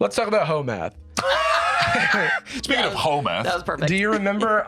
Let's talk about hoe math. Speaking of hoe math, That was perfect. Do you remember?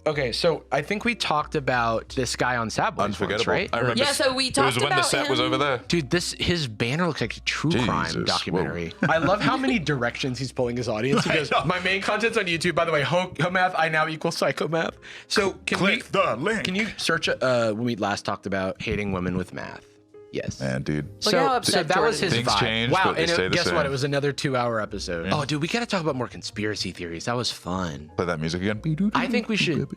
Okay, so I think we talked about this guy on Sad Boys once, unforgettable. right? I remember. Yeah, so we It talked was when the about set was him. over there. Dude, his banner looks like a true crime Jesus, documentary. I love how many directions he's pulling his audience. He goes, my main content's on YouTube. By the way, hoe math, I now equal psychomath. So Click the link. Can you search when we last talked about hating women with math? Yes. Man, dude. Look at how upset that was Jordan his is. Things vibe. change, Wow, but they and stay the guess same. what? It was another 2-hour episode. Yeah. Oh, dude, we got to talk about more conspiracy theories. That was fun. Play that music again. I think we should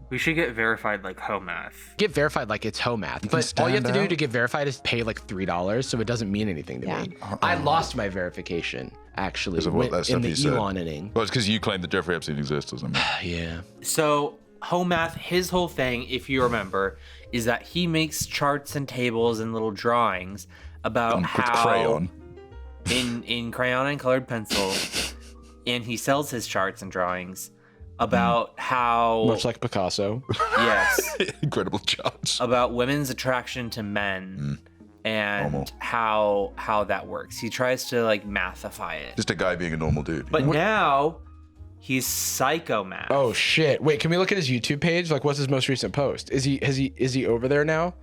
We should get verified like hoe math. get verified like it's hoe math. can But all you have to stand do out. to get verified is pay like $3, so it doesn't mean anything to Yeah. me. I lost my verification actually Because of what that in stuff the you said. Eloning. Well, it's because you claim that Jeffrey Epstein exists or something. Yeah. So hoe math, his whole thing, if you remember, is that he makes charts and tables and little drawings about With how crayon. in crayon and colored pencil, and he sells his charts and drawings about how Much like Picasso. yes, Incredible charts. about women's attraction to men and Normal. how that works. He tries to like mathify it. Just a guy being a normal dude. But now he's psychomath. Oh shit. Wait, can we look at his YouTube page? Like what's his most recent post? Is he over there now?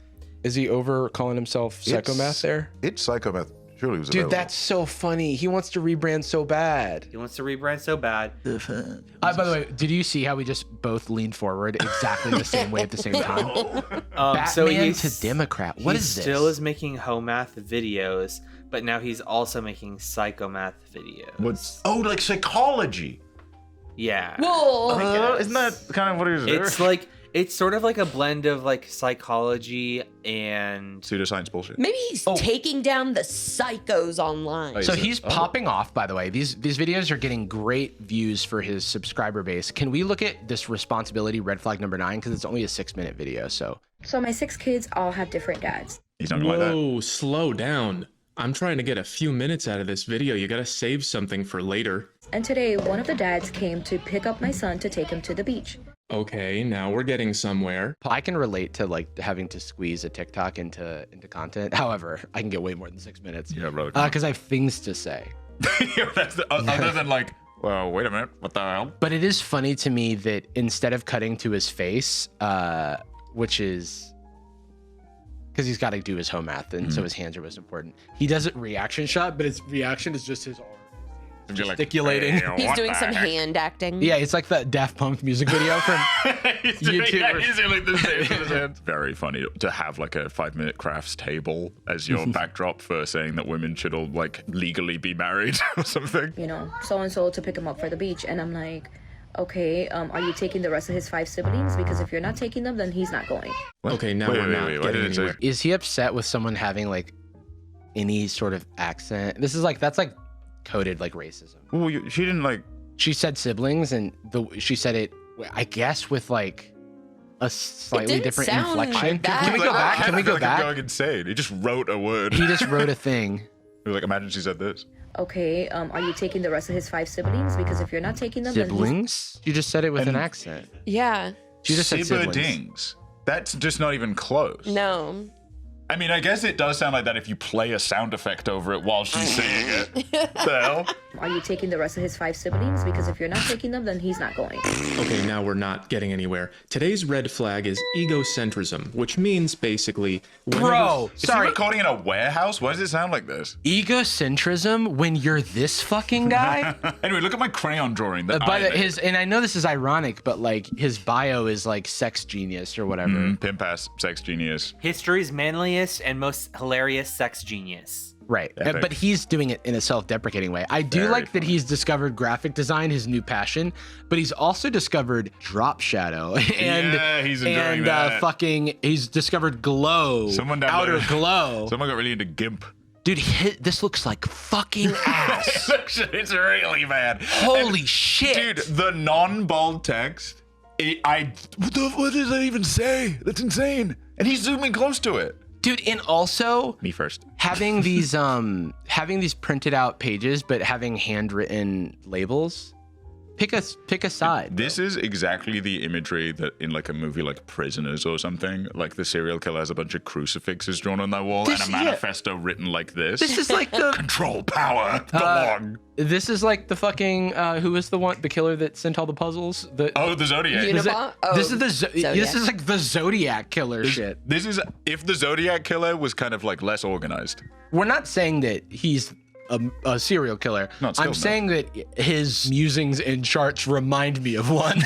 Is he over calling himself Psychomath there? It's Psychomath. Surely was Dude, available. that's so funny. He wants to rebrand so bad. He wants to rebrand so bad. By the way, did you see how we just both leaned forward exactly the same way at the same time? So Batman he's to Democrat. What he is this? still is making hoe math videos, but now he's also making psychomath videos. What's like psychology? Yeah. Whoa. Isn't that kind of what he was doing? It's like it's sort of like a blend of like psychology and Pseudoscience bullshit. Maybe he's taking down the psychos online. So is it? he's popping off, by the way. These videos are getting great views for his subscriber base. Can we look at this responsibility red flag number 9? Because it's only a 6-minute video, so. So my 6 kids all have different dads. He's not gonna like that. Whoa, slow down. I'm trying to get a few minutes out of this video. You gotta save something for later. And today, one of the dads came to pick up my son to take him to the beach. Okay, now we're getting somewhere. I can relate to like having to squeeze a TikTok into content. However, I can get way more than 6 minutes. Yeah, brother. Because I have things to say. That's other than like, well, wait a minute, what the hell? But it is funny to me that instead of cutting to his face, which is because he's got to do his home math, and so his hands are most important. He does it reaction shot, but his reaction is just his arm gesticulating. He's doing some hand acting. Yeah, it's like that Daft Punk music video from YouTube. Yeah, he's doing like the same with his hands. Very funny to have like a 5-minute crafts table as your backdrop for saying that women should all like legally be married or something. You know, so-and-so to pick him up for the beach. And I'm like, okay, are you taking the rest of his 5 siblings? Because if you're not taking them, then he's not going. Okay, now we're not Why getting did it say? anywhere. Is he upset with someone having like any sort of accent? This is like that's like coded like racism. Well, she didn't like. She said siblings, and she said it, I guess, with like a slightly didn't different sound inflection. bad. Can we go back? Can we go I'm back? going insane. He just wrote a word. He just wrote a thing. He was like, imagine she said this. Okay, are you taking the rest of his 5 siblings? Because if you're not taking them, then he's... Siblings? You just said it with an accent. Yeah. She just said siblings. Siblings. That's just not even close. No. I mean, I guess it does sound like that if you play a sound effect over it while she's saying it. The hell? Are you taking the rest of his 5 siblings? Because if you're not taking them, then he's not going. Okay, now we're not getting anywhere. Today's red flag is egocentrism, which means basically Bro, Is he sorry. recording in a warehouse? Why does it sound like this? Egocentrism when you're this fucking guy? Anyway, look at my crayon drawing. That But I made. and I know this is ironic, but like his bio is like sex genius or whatever. Pimp ass, sex genius. history's manliest and most hilarious sex genius. Right. Epic. But he's doing it in a self-deprecating way. I do Very like that funny. he's discovered graphic design, his new passion, but he's also discovered drop shadow and Yeah, he's enjoying that. He's discovered glow, Someone down outer there- glow. Someone got really into GIMP. Dude, this looks like fucking ass. It's really bad. Holy shit. Dude, the non-bold text. What does that even say? That's insane. And he's zooming close to it. Dude, and also Me first. having these printed out pages but having handwritten labels. pick a side. This is exactly the imagery that in like a movie like Prisoners or something, like the serial killer has a bunch of crucifixes drawn on their wall and a manifesto written like this. This is like the control, power, belong. This is like the fucking who was the killer that sent all the puzzles? The Zodiac. This is like the Zodiac killer shit. This is if the Zodiac killer was kind of like less organized. We're not saying that he's a serial killer. I'm saying that his musings and charts remind me of one.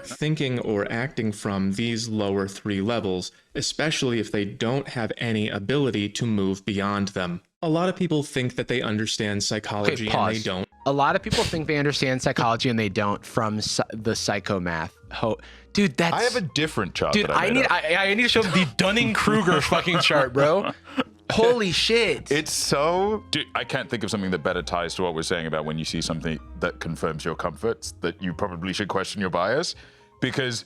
Thinking or acting from these lower 3 levels, especially if they don't have any ability to move beyond them. A lot of people think that they understand psychology and they don't. A lot of people think they understand psychology and they don't from the psychomath. Dude, that's... I have a different chart. Dude, I need to show the Dunning-Kruger fucking chart, bro. Holy shit. It's so... Dude, I can't think of something that better ties to what we're saying about when you see something that confirms your comforts, that you probably should question your bias. Because,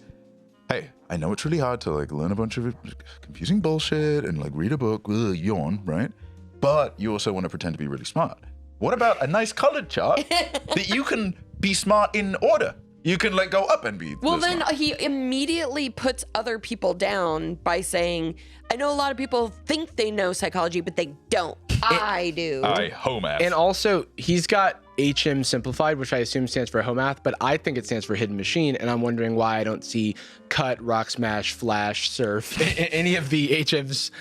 hey, I know it's really hard to like learn a bunch of confusing bullshit and like read a book, yawn, right? But you also want to pretend to be really smart. What about a nice colored chart that you can be smart in order? You can like go up and be. Well, then smart. he immediately puts other people down by saying, I know a lot of people think they know psychology, but they don't. I do. HOMAth. And also, he's got HM simplified, which I assume stands for HOMAth, but I think it stands for hidden machine, and I'm wondering why I don't see cut, rock smash, flash, surf, any of the HMs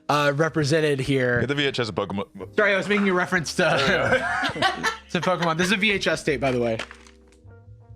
represented here. The VHS of Pokemon. Sorry, I was making a reference to Pokemon. This is a VHS tape, by the way.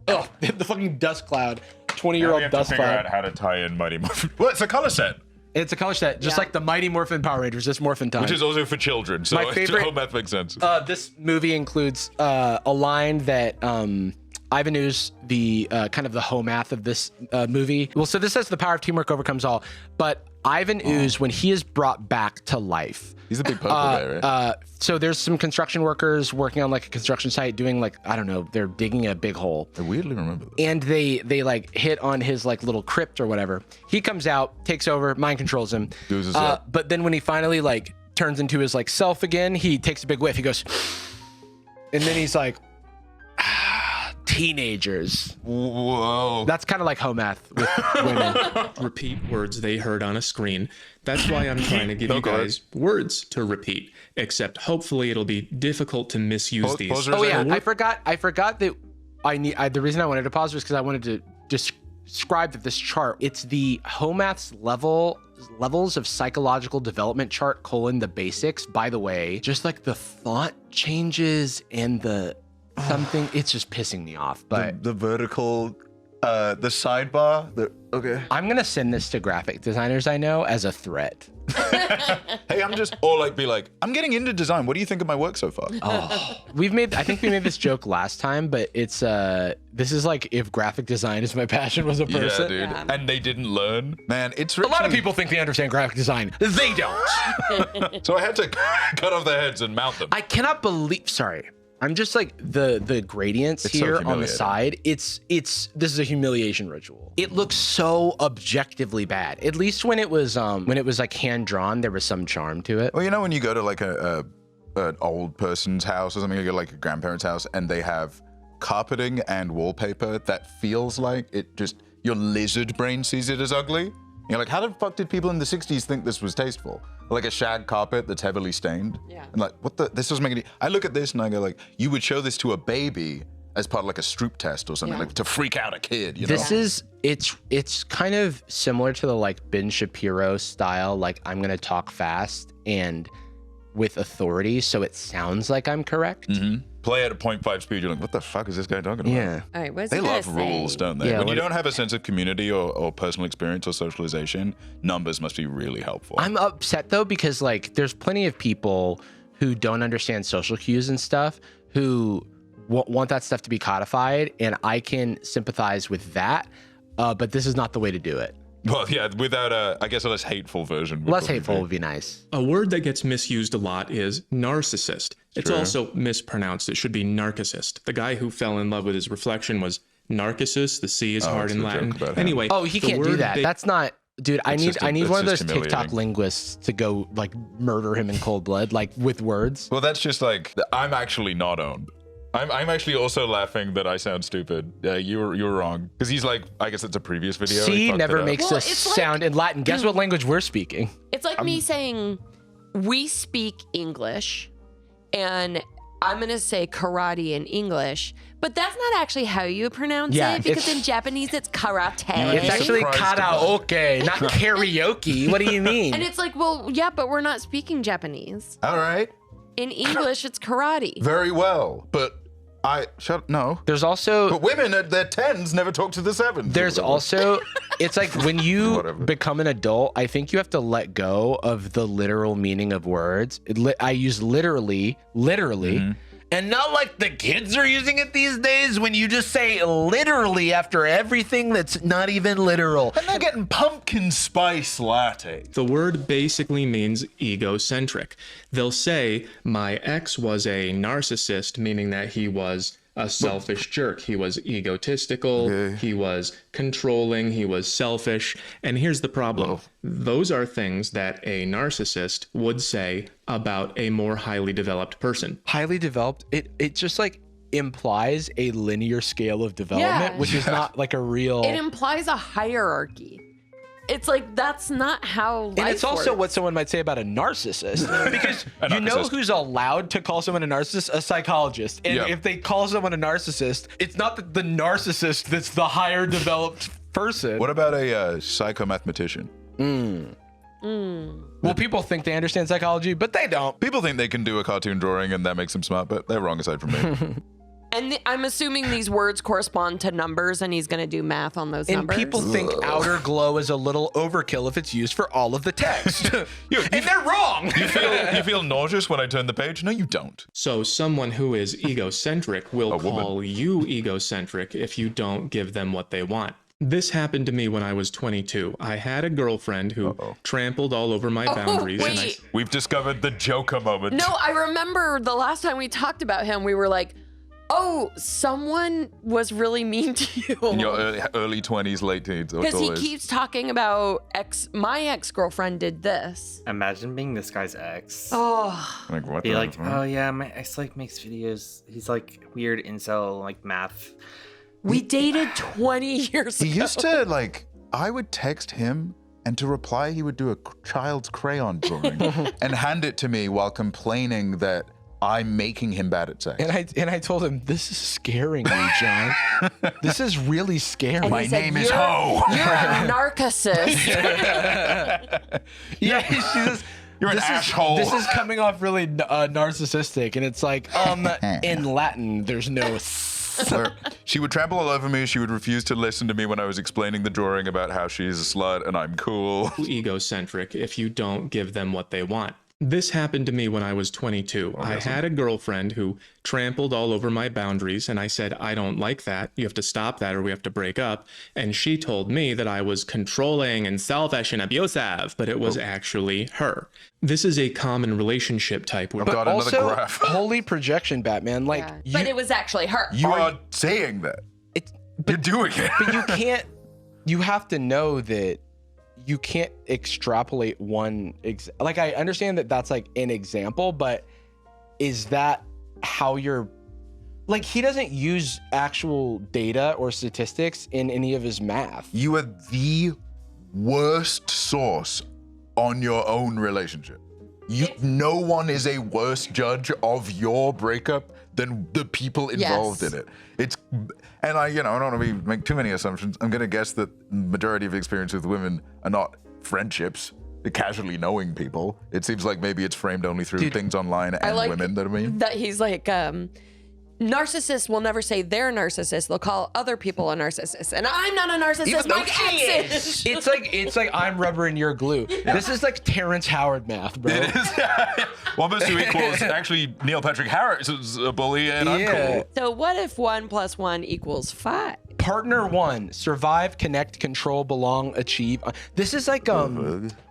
Oh, the fucking dust cloud. 20-year-old dust figure cloud. out how to tie in Mighty Morphin. Well, it's a color set. It's a color set, just like the Mighty Morphin Power Rangers. It's Morphin time. Which is also for children, so my favorite, HOMAth makes sense. This movie includes a line that Ivan Ooze, the kind of the HOMAth of this movie. Well, so this says the power of teamwork overcomes all, but Ivan Ooze, when he is brought back to life. He's a big purple guy, right? So there's some construction workers working on like a construction site doing like, I don't know, they're digging a big hole. I weirdly remember that. And they like hit on his like little crypt or whatever. He comes out, takes over, mind controls him. But then when he finally like turns into his like self again, he takes a big whiff. He goes, and then he's like, teenagers. Whoa. That's kind of like HOMAth with women. Repeat words they heard on a screen. That's why I'm trying to give you guys words to repeat, except hopefully it'll be difficult to misuse these. Oh yeah, I forgot that the reason I wanted to pause was because I wanted to describe that this chart, it's the HOMAth's levels of psychological development chart : the basics. By the way, just like the font changes and the something, it's just pissing me off. But the vertical, the sidebar, okay. I'm gonna send this to graphic designers I know as a threat. Hey, I'm getting into design. What do you think of my work so far? Oh, I think we made this joke last time, but it's this is like if graphic design is my passion was a person. Yeah, dude. Yeah. And they didn't learn. Man, it's a lot of people think they understand graphic design. They don't. So I had to cut off their heads and mount them. I cannot believe. Sorry. I'm just like the gradients here on the side. This is a humiliation ritual. It looks so objectively bad. At least when it was like hand drawn, there was some charm to it. Well, you know when you go to like an old person's house or something, you go to like a grandparent's house, and they have carpeting and wallpaper that feels like it just your lizard brain sees it as ugly. You're like, how the fuck did people in the 60s think this was tasteful? Like a shag carpet that's heavily stained. Yeah. And like, this doesn't make any... I look at this and I go like, you would show this to a baby as part of like a Stroop test or something, like to freak out a kid, you know? It's kind of similar to the like Ben Shapiro style, like I'm gonna talk fast and with authority so it sounds like I'm correct. Mm-hmm. Play at a 0.5 speed, you're like, what the fuck is this guy talking about? Yeah. All right, what's they love rules, don't they? Yeah, when you don't have a sense of community or personal experience or socialization, numbers must be really helpful. I'm upset though, because like there's plenty of people who don't understand social cues and stuff who want that stuff to be codified, and I can sympathize with that, but this is not the way to do it. Well, yeah, without a less hateful version. Less hateful would be nice. A word that gets misused a lot is narcissist. It's also mispronounced. It should be narcissist. The guy who fell in love with his reflection was Narcissus. The C is hard in Latin. Anyway. Oh, he can't do that. That's not... Dude, I need one of those TikTok linguists to go like murder him in cold blood, like with words. Well, that's just like, I'm actually not owned. I'm actually also laughing that I sound stupid. You were wrong. Because he's like, I guess it's a previous video. C never makes Well, us it's like- sound in Latin. Guess what language we're speaking? It's like me saying, we speak English, and I'm going to say karate in English, but that's not actually how you pronounce Yeah, it, because it's- in Japanese it's karate. It's actually surprised karaoke, not karaoke. What do you mean? And it's like, well, yeah, but we're not speaking Japanese. All right. In English, it's karate. Very well. But no. There's also But women at their 10s never talk to the 7s. There's also, it's like when you Whatever. become an adult, I think you have to let go of the literal meaning of words. I use literally, and not like the kids are using it these days when you just say literally after everything that's not even literal. And they're getting pumpkin spice latte. The word basically means egocentric. They'll say, my ex was a narcissist, meaning that he was a selfish jerk. He was egotistical, he was controlling, he was selfish. And here's the problem. Those are things that a narcissist would say about a more highly developed person. Highly developed, it just like implies a linear scale of development, Yeah. which is not like a real. It implies a hierarchy. It's like, that's not how life And it's also works. what someone might say about a narcissist, because you know narcissist. who's allowed to call someone a narcissist? A psychologist. And Yeah. if they call someone a narcissist, it's not the narcissist that's the higher developed person. What about a psychomathematician? Well, people think they understand psychology, but they don't. People think they can do a cartoon drawing and that makes them smart, but they're wrong aside from me. And I'm assuming these words correspond to numbers, and he's going to do math on those And numbers. people think outer glow is a little overkill if it's used for all of the text. And they're wrong. You feel nauseous when I turn the page? No, you don't. So someone who is egocentric will call you egocentric if you don't give them what they want. This happened to me when I was 22. I had a girlfriend who trampled all over my boundaries. And wait. We've discovered the Joker moment. No, I remember the last time we talked about him, we were like, oh, someone was really mean to you. In your early 20s, late teens. Because he keeps talking about my ex-girlfriend did this. Imagine being this guy's ex. Oh, Like, what Be the like, fuck? oh yeah, my ex like makes videos. He's like weird incel, like math. we dated 20 years He ago. used to, like, I would text him, and to reply, he would do a child's crayon drawing and hand it to me while complaining that I'm making him bad at sex. And I told him, this is scaring me, John. This is really scary. And he My said, name is "You're- Ho." You're a narcissist. Yeah, she says, You're an asshole. This is coming off really narcissistic, and it's like, in Latin, there's no. Where she would trample all over me. She would refuse to listen to me when I was explaining the drawing about how she's a slut and I'm cool. egocentric if you don't give them what they want. This happened to me when I was 22. I had a girlfriend who trampled all over my boundaries, and I said, I don't like that. You have to stop that or we have to break up. And she told me that I was controlling and selfish and abusive, but it was actually her. This is a common relationship type where But God, another also, graph. holy projection, Batman. Like, Yeah. you, But it was actually her. You are saying that. You're doing it. but you can't. You have to know that you can't extrapolate one. Like, I understand that that's like an example, but is that how you're? Like, he doesn't use actual data or statistics in any of his math. You are the worst source on your own relationship. No one is a worse judge of your breakup than the people involved Yes. in it. And I don't want to make too many assumptions. I'm going to guess that the majority of experience with women are not friendships, casually knowing people. It seems like maybe it's framed only through things online and like women that I mean. that he's like, narcissists will never say they're a narcissist. They'll call other people a narcissist. And I'm not a narcissist. Even though My she ex is. is. It's like I'm rubber and you're glue. This is like Terrence Howard math, bro. It is. 1 plus 2 equals actually Neil Patrick Harris is a bully and I'm Yeah. cool. So what if 1 + 1 = 5? Partner 1, survive, connect, control, belong, achieve. This is like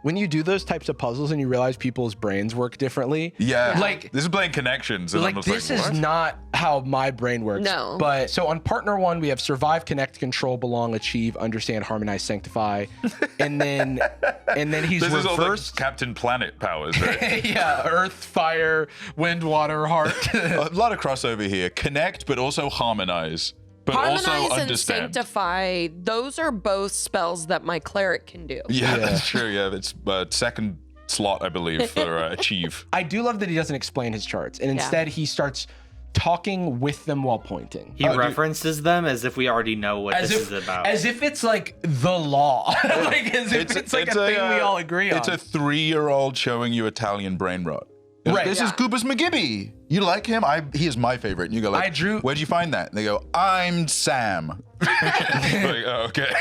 when you do those types of puzzles and you realize people's brains work differently. Yeah. Like this is playing connections. And like I'm just this like, is what? not how my brain works. No. But so on partner 1, we have survive, connect, control, belong, achieve, understand, harmonize, sanctify, and then he's This is all the reversed. Captain Planet powers, right? Yeah, earth, fire, wind, water, heart. A lot of crossover here. Connect, but also harmonize. But Harmonize also and understand. sanctify, those are both spells that my cleric can do. Yeah, that's true. Yeah, it's second slot, I believe, for achieve. I do love that he doesn't explain his charts, and instead he starts talking with them while pointing. He references them as if we already know what this is about. As if it's like the law. Like as if it's like a thing we all agree on. It's a 3-year-old showing you Italian brain rot. Right. This is Goobus McGibby. You like him? He is my favorite. And you go like, where'd you find that? And they go, I'm Sam. Like, oh, okay.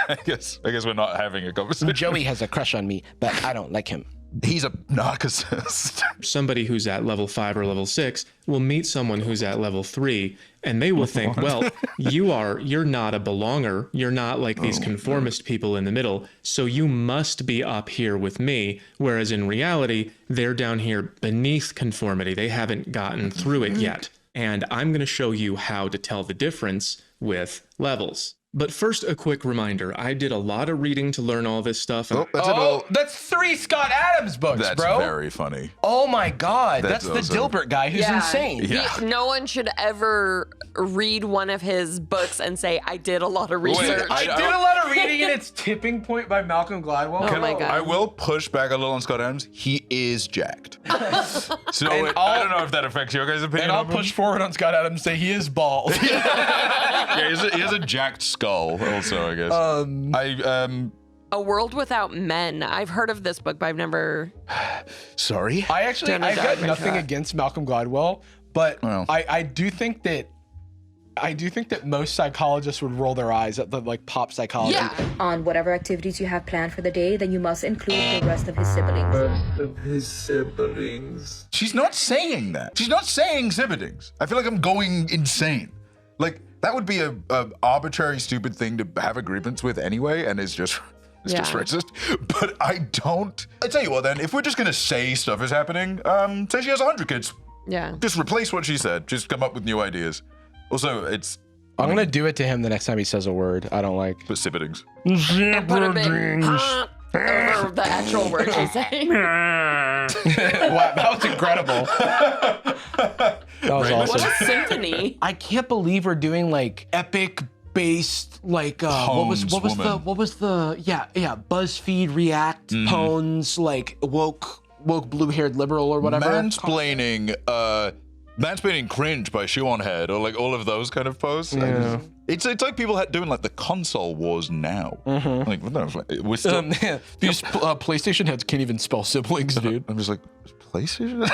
I guess we're not having a conversation. Joey has a crush on me, but I don't like him. He's a narcissist. Somebody who's at level 5 or level 6 will meet someone who's at level 3, and they will think, well, you're not a belonger. You're not like these conformist people in the middle, so you must be up here with me. Whereas in reality, they're down here beneath conformity. They haven't gotten through it yet. And I'm going to show you how to tell the difference with levels. But first, a quick reminder. I did a lot of reading to learn all this stuff. That's 3 Scott Adams books, That's bro. very funny. Oh my God. That's the awesome. Dilbert guy who's insane. Yeah. No one should ever read one of his books and say, I did a lot of research. I did a lot of reading in its Tipping Point by Malcolm Gladwell. Oh my God. I will push back a little on Scott Adams. He is jacked. So I don't know if that affects your guys' opinion. And I'll push forward on Scott Adams and say he is bald. Yeah, he has a jacked skull also, I guess. A World Without Men. I've heard of this book, but I've never. Sorry? I've got nothing against Malcolm Gladwell, but Well. I do think that most psychologists would roll their eyes at the like pop psychology. Yeah. On whatever activities you have planned for the day, then you must include the rest of his siblings. She's not saying that. She's not saying siblings. I feel like I'm going insane. Like, that would be a arbitrary, stupid thing to have a grievance with anyway, and it's just racist. But I tell you what then, if we're just gonna say stuff is happening, say she has 100 kids. Yeah. Just replace what she said. Just come up with new ideas. Also, I'm gonna do it to him the next time he says a word I don't like. But siblings. And put a bit over the actual word she's saying. Wow, that was incredible. That was awesome. What a symphony. I can't believe we're doing like epic based like what was the BuzzFeed React Pones like woke blue-haired liberal or whatever. Mansplaining cringe by Shoe on Head, or like all of those kind of posts. Yeah. It's like people doing like the console wars now. Like, what the, we're still. These PlayStation heads can't even spell siblings, dude. I'm just like, PlayStation?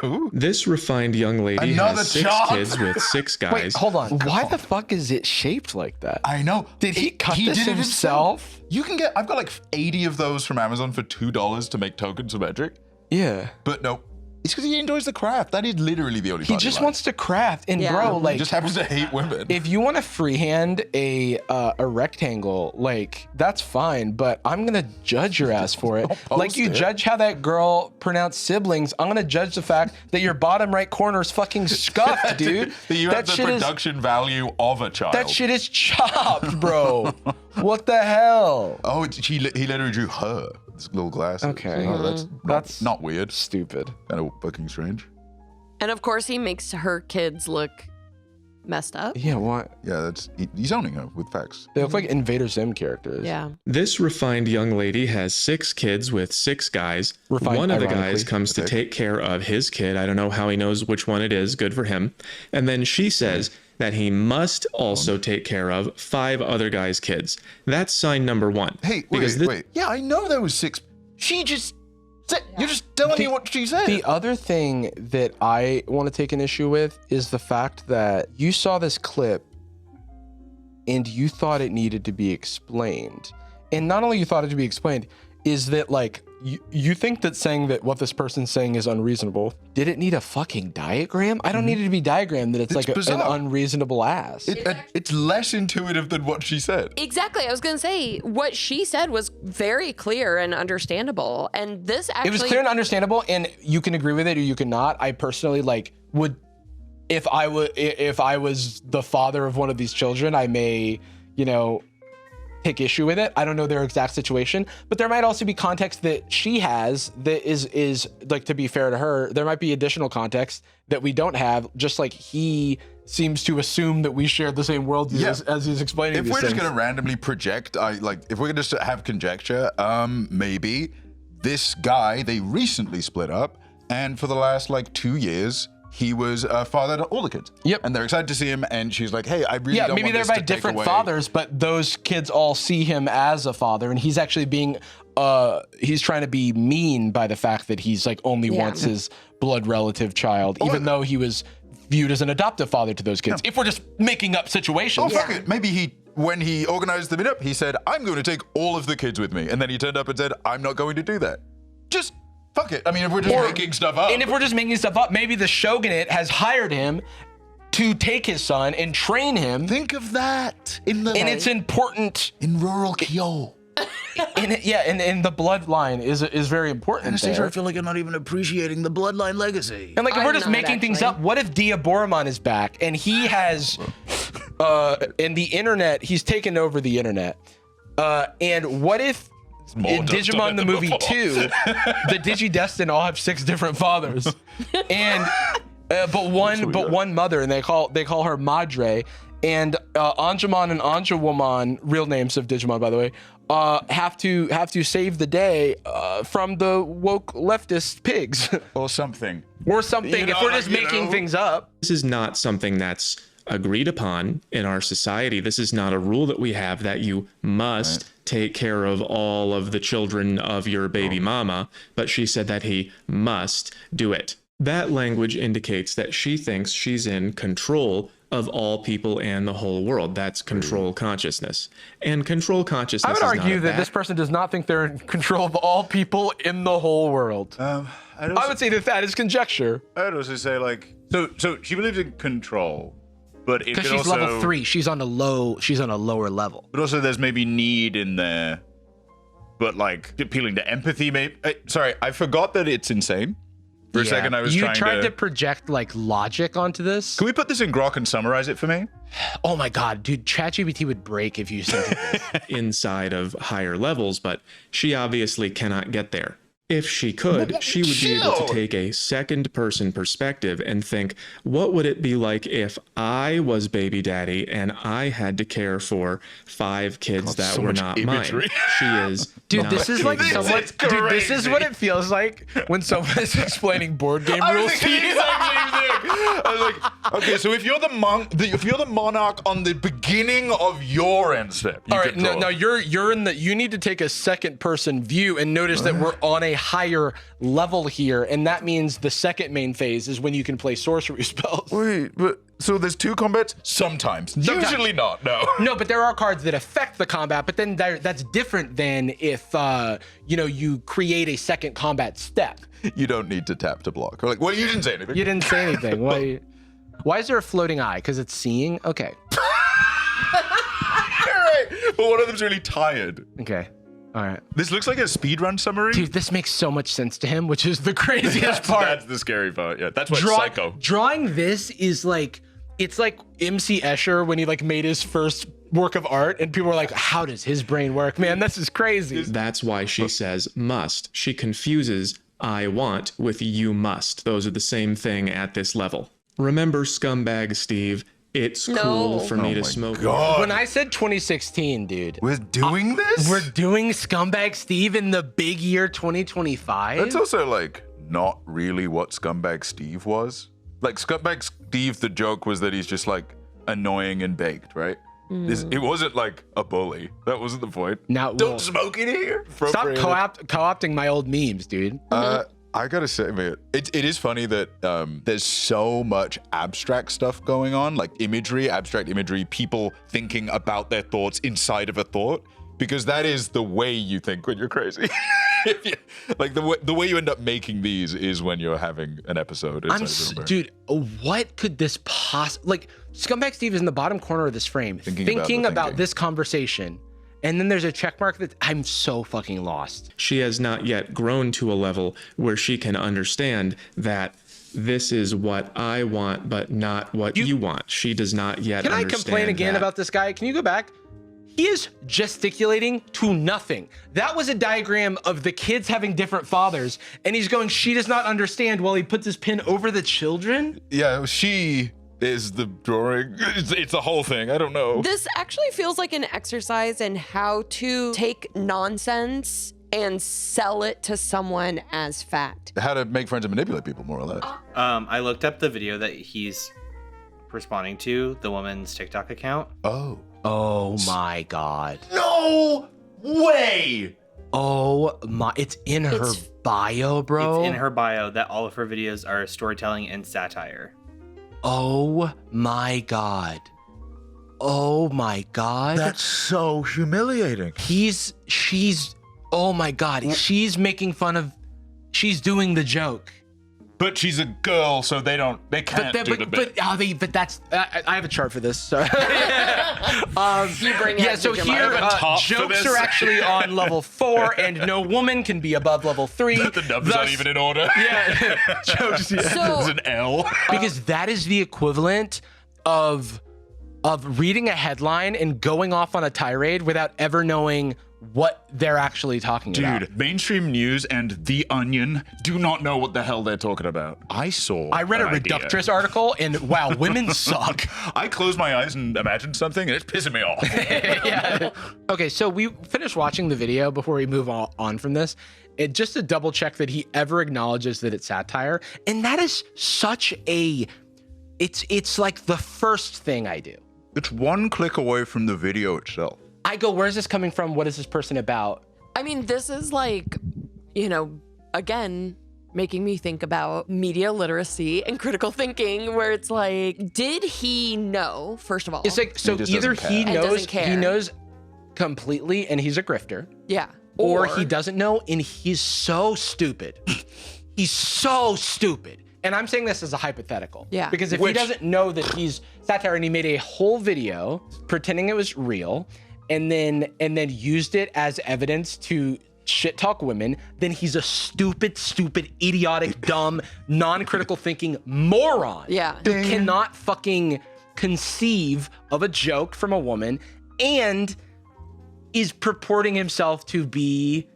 Ooh. This refined young lady Another has 6 chop. kids with 6 guys. Wait, hold on. Why the fuck is it shaped like that? I know. Did he cut this did it himself? You can I've got like 80 of those from Amazon for $2 to make tokens symmetric. Yeah. But no, it's because he enjoys the craft. That is literally the only He part just likes. wants to craft. And bro, He like, just happens to hate women. if you want to freehand a rectangle, like that's fine, but I'm gonna judge your ass for it. Like you judge how that girl pronounced siblings, I'm gonna judge the fact that your bottom right corner is fucking scuffed, dude. That you have the production value of a child. That shit is chopped, bro. What the hell? Oh, he literally drew her. This little glasses. Okay. Oh, that's not weird. Stupid. Kind of fucking strange. And of course, he makes her kids look messed up. Yeah, what? Yeah, he's owning her with facts. They look like Invader Zim characters. Yeah. This refined young lady has 6 kids with 6 guys. Refined, one of the ironically. guys comes to take care of his kid. I don't know how he knows which one it is. Good for him. And then she says that he must also take care of 5 other guys' kids. That's sign number 1. Hey, wait. Yeah, I know there was 6. She just said, you're just telling me what she said. The other thing that I want to take an issue with is the fact that you saw this clip and you thought it needed to be explained. And not only you thought it to be explained, is that like you think that saying that what this person's saying is unreasonable? Did it need a fucking diagram? I don't need it to be diagrammed that it's like an unreasonable ass. It's less intuitive than what she said. Exactly. I was going to say what she said was very clear and understandable. And this actually... It was clear and understandable, and you can agree with it or you cannot. I personally would, if I was the father of one of these children, I may, take issue with it. I don't know their exact situation, but there might also be context that she has that is like, to be fair to her, there might be additional context that we don't have, just like he seems to assume that we share the same worldview as he's explaining If these we're things. just going to randomly project, if we're going to just have conjecture, maybe this guy, they recently split up, and for the last 2 years, he was a father to all the kids. Yep. And they're excited to see him, and she's like, hey, I really don't maybe want they're this by to take different away. fathers, but those kids all see him as a father, and he's actually being he's trying to be mean by the fact that he's only wants his blood relative child, even though he was viewed as an adoptive father to those kids. If we're just making up situations. Oh, fuck it. Maybe when he organized the meetup, he said, I'm going to take all of the kids with me. And then he turned up and said, I'm not going to do that. Just fuck it. I mean, if we're just making stuff up. And if we're just making stuff up, maybe the shogunate has hired him to take his son and train him. Think of that. And it's important. In rural Kyo. And the bloodline is very important. Anastasia, I feel like I'm not even appreciating the bloodline legacy. And if we're just making things up, what if Diaboromon is back and he has in the internet, he's taken over the internet. And what if in Digimon the movie 2, the Digidestin all have 6 different fathers, and but one mother, and they call her Madre, and Anjumon and Anjawomon, real names of Digimon by the way, have to save the day from the woke leftist pigs or something. If we're just making things up. This is not something that's agreed upon in our society. This is not a rule that we have that you must take care of all of the children of your baby mama, but she said that he must do it. That language indicates that she thinks she's in control of all people and the whole world. That's control consciousness. And control consciousness I would argue that this person does not think they're in control of all people in the whole world. I would say that is conjecture. I'd also say so she believes in control, but it because could she's also, level 3, she's on a lower level. But also there's maybe need in there, but appealing to empathy. Maybe sorry, I forgot that it's insane. For a second, I was You tried to project logic onto this. Can we put this in Grok and summarize it for me? Oh my god, dude, ChatGPT would break if you said this. Inside of higher levels, but she obviously cannot get there. If she could, she would be able to take a second person perspective and think, what would it be like if I was baby daddy and I had to care for 5 kids that were not mine? She is Dude, not this is like capable. someone. Dude, this is what it feels like when someone is explaining board game rules to you. I was like, okay, so if you're the monarch on the beginning of your end step, All right, no, you're in the. You need to take a second person view and notice that we're on a higher level here, and that means the second main phase is when you can play sorcery spells. Wait, but so there's 2 combats? Sometimes. Usually not, no. No, but there are cards that affect the combat, but then that's different than if you create a second combat step. You don't need to tap to block. Well, you didn't say anything. You didn't say anything. Why is there a floating eye? Because it's seeing? Okay. Right. But one of them's really tired. Okay. All right. This looks like a speedrun summary. Dude, this makes so much sense to him, which is the craziest part. That's the scary part. Yeah, that's why it's psycho. Drawing this is it's like MC Escher when he made his first work of art, and people were like, how does his brain work? Man, this is crazy. That's why she says must. She confuses I want with you must. Those are the same thing at this level. Remember, scumbag Steve, it's cool for me to smoke. God. When I said 2016, dude. We're doing this? We're doing Scumbag Steve in the big year 2025? That's also not really what Scumbag Steve was. Scumbag Steve, the joke was that he's just annoying and baked, right? It wasn't a bully. That wasn't the point. Now, Don't smoke in here. Stop co-opting my old memes, dude. I gotta say, man, it is funny that there's so much abstract stuff going on, abstract imagery, people thinking about their thoughts inside of a thought. because that is the way you think when you're crazy. Like the way you end up making these is when you're having an episode. Dude, what could this like Scumbag Steve is in the bottom corner of this frame thinking about this conversation, and then there's a check mark that I'm so fucking lost. She has not yet grown to a level where she can understand that this is what I want, but not what you want. She does not yet understand. Can I complain again about this guy? Can you go back? He is gesticulating to nothing. That was a diagram of the kids having different fathers, and he's going, she does not understand, while he puts his pin over the children. Yeah, she is the drawing. It's a whole thing. I don't know. This actually feels like an exercise in how to take nonsense and sell it to someone as fact. How to make friends and manipulate people, more or less. I looked up the video that he's responding to, the woman's TikTok account. Oh my God. No way. Oh my, it's in her bio, bro. It's in her bio that all of her videos are storytelling and satire. Oh my God. Oh my God. That's so humiliating. Oh my God. She's making fun of, she's doing the joke. But she's a girl, so they can't do the bit. But that's, I have a chart for this. So. You bring yeah, so here, jokes are actually on level 4, and no woman can be above level 3. The numbers aren't even in order. Yeah, jokes. Yeah. There's an L. Because that is the equivalent of reading a headline and going off on a tirade without ever knowing what they're actually talking about. Dude, mainstream news and The Onion do not know what the hell they're talking about. I read a Reductress article, and wow, women suck. I close my eyes and imagine something, and it's pissing me off. Yeah. Okay, so we finished watching the video before we move on from this. Just to double check that he ever acknowledges that it's satire, and that is such a, it's like the first thing I do. It's one click away from the video itself. I go, where's this coming from? What is this person about? I mean, this is like, again, making me think about media literacy and critical thinking, where it's like, did he know, first of all? It's like, so either he knows completely and he's a grifter. Yeah. Or he doesn't know and he's so stupid. He's so stupid. And I'm saying this as a hypothetical. Yeah. Because if he doesn't know that he's satire and he made a whole video pretending it was real, and then used it as evidence to shit talk women, then he's a stupid, idiotic, dumb, non-critical thinking moron. Yeah. Who cannot fucking conceive of a joke from a woman and is purporting himself to be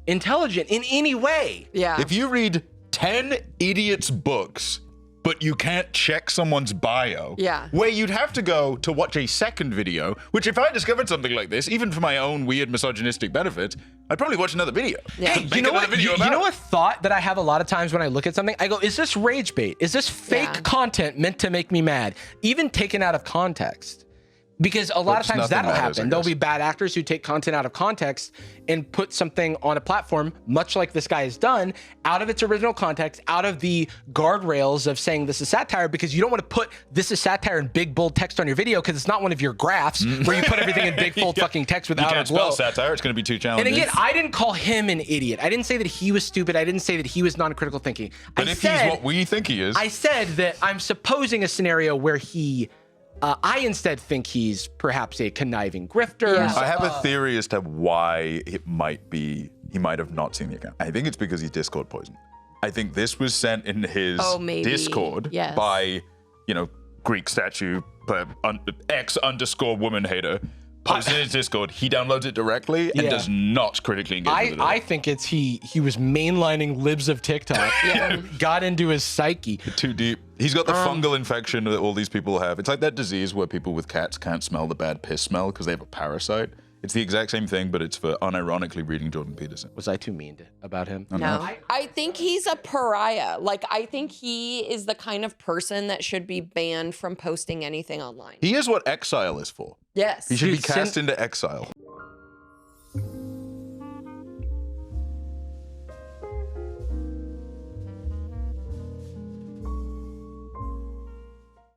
intelligent in any way. Yeah. If you read 10 idiots' books, but you can't check someone's bio, where you'd have to go to watch a second video, which if I discovered something like this, even for my own weird misogynistic benefits, I'd probably watch another video. Yeah. Hey, you know what? You know a thought that I have a lot of times when I look at something? I go, is this rage bait? Is this fake content meant to make me mad? Even taken out of context. Because a lot of times that'll happen. There'll be bad actors who take content out of context and put something on a platform, much like this guy has done, out of its original context, out of the guardrails of saying this is satire, because you don't want to put this is satire in big, bold text on your video, because it's not one of your graphs where you put everything in big, bold fucking text without a glow. You can't spell satire. It's going to be too challenging. And again, I didn't call him an idiot. I didn't say that he was stupid. I didn't say that he was non-critical thinking. But if he's what we think he is. I said that I'm supposing a scenario where he... I instead think he's perhaps a conniving grifter. Yeah. I have a theory as to why it might be, he might have not seen the account. I think it's because he's Discord poisoned. I think this was sent in his Discord by, Greek statue, X_woman hater. Posted in his Discord, he downloads it directly and does not critically engage with it. I think it's he was mainlining libs of TikTok, got into his psyche. Too deep. He's got the fungal infection that all these people have. It's like that disease where people with cats can't smell the bad piss smell because they have a parasite. It's the exact same thing, but it's for unironically reading Jordan Peterson. Was I too mean about him? No. I think he's a pariah. Like, I think he is the kind of person that should be banned from posting anything online. He is what exile is for. Yes. He should be cast into exile.